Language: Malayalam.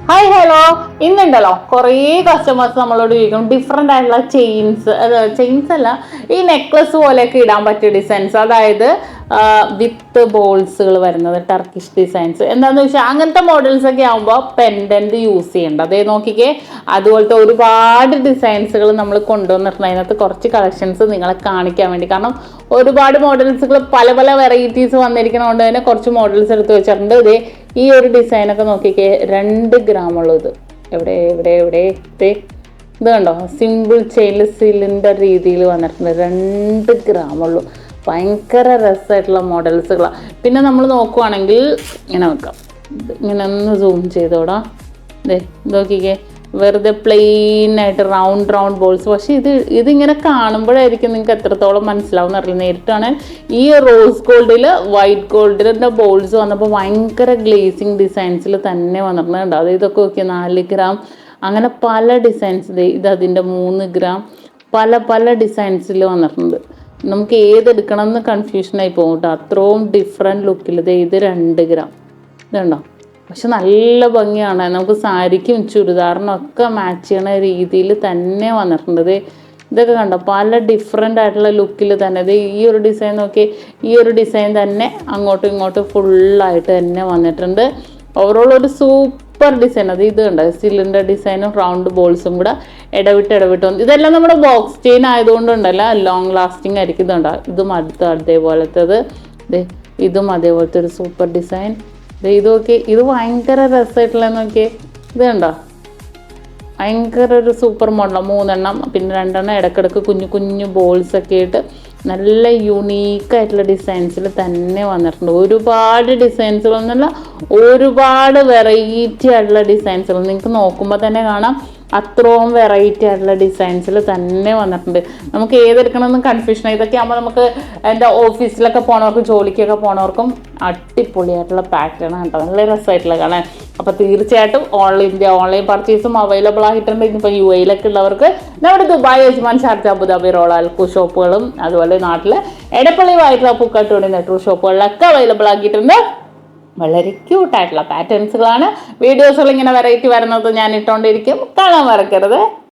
ഹായ് ഹലോ, ഇന്നുണ്ടല്ലോ കുറേ കസ്റ്റമേഴ്സ് നമ്മളോട് ചോദിക്കും ഡിഫറെൻ്റ് ആയിട്ടുള്ള ചെയിൻസ് അല്ല, ഈ നെക്ലസ് പോലെയൊക്കെ ഇടാൻ പറ്റിയ ഡിസൈൻസ്, അതായത് വിത്ത് ബോൾസുകൾ വരുന്നത് ടർക്കിഷ് ഡിസൈൻസ്. എന്താണെന്ന് വെച്ചാൽ അങ്ങനത്തെ മോഡൽസ് ഒക്കെ ആകുമ്പോൾ പെൻഡൻറ്റ് യൂസ് ചെയ്യേണ്ട. അതേ നോക്കിക്കേ, അതുപോലത്തെ ഒരുപാട് ഡിസൈൻസുകൾ നമ്മൾ കൊണ്ടുവന്നിട്ടുണ്ട്. അതിനകത്ത് കുറച്ച് കളക്ഷൻസ് നിങ്ങളെ കാണിക്കാൻ വേണ്ടി, കാരണം ഒരുപാട് മോഡൽസുകൾ പല പല വെറൈറ്റീസ് വന്നിരിക്കുന്നതുകൊണ്ട് തന്നെ കുറച്ച് മോഡൽസ് എടുത്ത് വെച്ചിട്ടുണ്ട്. ഇതേ ഈ ഒരു ഡിസൈനൊക്കെ നോക്കിക്കേ, 2 ഗ്രാമുള്ളൂ. ഇത് എവിടെ എവിടെ എവിടെ ഇത് കണ്ടോ, സിമ്പിൾ ചെയിനിൽ സിലിണ്ടർ രീതിയിൽ വന്നിട്ടുണ്ട്. 2 ഗ്രാമുള്ളൂ. ഭയങ്കര രസമായിട്ടുള്ള മോഡൽസുകളാണ്. പിന്നെ നമ്മൾ നോക്കുവാണെങ്കിൽ ഇങ്ങനെ വെക്കാം, ഇങ്ങനെ ഒന്ന് സൂം ചെയ്തോടാ. ഇതേ നോക്കിക്കേ, വെറുതെ പ്ലെയിൻ ആയിട്ട് റൗണ്ട് ബോൾസ്. പക്ഷെ ഇതിങ്ങനെ കാണുമ്പോഴായിരിക്കും നിങ്ങൾക്ക് എത്രത്തോളം മനസ്സിലാവുന്ന അറിയില്ല. നേരിട്ടാണ് ഈ റോസ് ഗോൾഡിൽ വൈറ്റ് ഗോൾഡിൻ്റെ ബോൾസ് വന്നപ്പോൾ ഭയങ്കര ഗ്ലേസിങ് ഡിസൈൻസിൽ തന്നെ വന്നിട്ടുണ്ട്. അത് ഇതൊക്കെ നോക്കിയ 4 ഗ്രാം അങ്ങനെ പല ഡിസൈൻസ്. ഇത് അതിൻ്റെ 3 ഗ്രാം പല ഡിസൈൻസിൽ വന്നിട്ടുണ്ട്. നമുക്ക് ഏതെടുക്കണം എന്ന് കൺഫ്യൂഷനായി പോകും കേട്ടോ, അത്രയും ഡിഫറെൻറ്റ് ലുക്കിൽ. ഇത് 2 ഗ്രാം ഇതുണ്ടോ. പക്ഷെ നല്ല ഭംഗിയാണ്, നമുക്ക് സാരിക്കും ചുരിദാറിനും ഒക്കെ മാച്ച് ചെയ്യണ രീതിയിൽ തന്നെ വന്നിട്ടുണ്ട്. ഇതൊക്കെ കണ്ടോ, പല ഡിഫറെൻ്റ് ആയിട്ടുള്ള ലുക്കിൽ തന്നെ. ഈ ഒരു ഡിസൈൻ നോക്കി, ഈ ഒരു ഡിസൈൻ തന്നെ അങ്ങോട്ടും ഇങ്ങോട്ടും ഫുള്ളായിട്ട് തന്നെ വന്നിട്ടുണ്ട്. ഓവറോൾ ഒരു സൂപ്പർ ഡിസൈൻ. ഇത് കണ്ടോ, സിലിണ്ടർ ഡിസൈനും റൗണ്ട് ബോൾസും കൂടെ ഇടവിട്ട് വന്നു. ഇതെല്ലാം നമ്മുടെ ബോക്സ് ചെയിൻ ആയതുകൊണ്ടുണ്ടല്ല, ലോങ് ലാസ്റ്റിംഗ് ആയിരിക്കും. ഇതുണ്ടോ, ഇതും അതേപോലത്തേത്. ഇതും അതേപോലത്തെ ഒരു സൂപ്പർ ഡിസൈൻ. ഇത് നോക്കി, ഇത് ഭയങ്കര രസമായിട്ടുള്ള നോക്കിയേ. ഇത് കണ്ടോ, ഭയങ്കര ഒരു സൂപ്പർ മോഡലാണ്. 3 എണ്ണം, പിന്നെ 2 എണ്ണം ഇടയ്ക്കിടയ്ക്ക് കുഞ്ഞു ബോൾസൊക്കെ ആയിട്ട് നല്ല യുണീക്കായിട്ടുള്ള ഡിസൈൻസിൽ തന്നെ വന്നിട്ടുണ്ട്. ഒരുപാട് ഡിസൈൻസുകളൊന്നുമല്ല, ഒരുപാട് വെറൈറ്റി ആയിട്ടുള്ള ഡിസൈൻസുകൾ. നിങ്ങൾക്ക് നോക്കുമ്പോൾ തന്നെ കാണാം അത്രയും വെറൈറ്റി ആയിട്ടുള്ള ഡിസൈൻസിൽ തന്നെ വന്നിട്ടുണ്ട്. നമുക്ക് ഏതെടുക്കണമെന്ന് കൺഫ്യൂഷൻ. ഇതൊക്കെ ആകുമ്പോൾ നമുക്ക് എൻ്റെ ഓഫീസിലൊക്കെ പോണവർക്കും ജോലിക്കൊക്കെ പോണവർക്കും അടിപൊളിയായിട്ടുള്ള പാറ്റേൺ കേട്ടോ, നല്ല രസമായിട്ടുള്ള കാണാൻ. അപ്പോൾ തീർച്ചയായിട്ടും ഓൺലൈൻ പർച്ചേസും അവൈലബിൾ ആയിട്ടുണ്ട്. ഇനിയിപ്പോൾ UAE ഉള്ളവർക്ക് നമ്മുടെ ദുബായ്, അജ്മാൻ, ഷാർജ, അബുദാബി, റോളാൽക്കു ഷോപ്പുകളും അതുപോലെ നാട്ടിലെ എടപ്പള്ളി, വൈറ്റ്ല, പൂക്കാട്ടുപടി, നെട്ടൂർ ഷോപ്പുകളിലൊക്കെ അവൈലബിൾ ആക്കിയിട്ടുണ്ട്. വളരെ ക്യൂട്ടായിട്ടുള്ള പാറ്റേൺസുകളാണ്. വീഡിയോസുകൾ ഇങ്ങനെ വെറൈറ്റി വരുന്നത് ഞാൻ ഇട്ടുകൊണ്ടിരിക്കും, കാണാൻ മറക്കരുത്.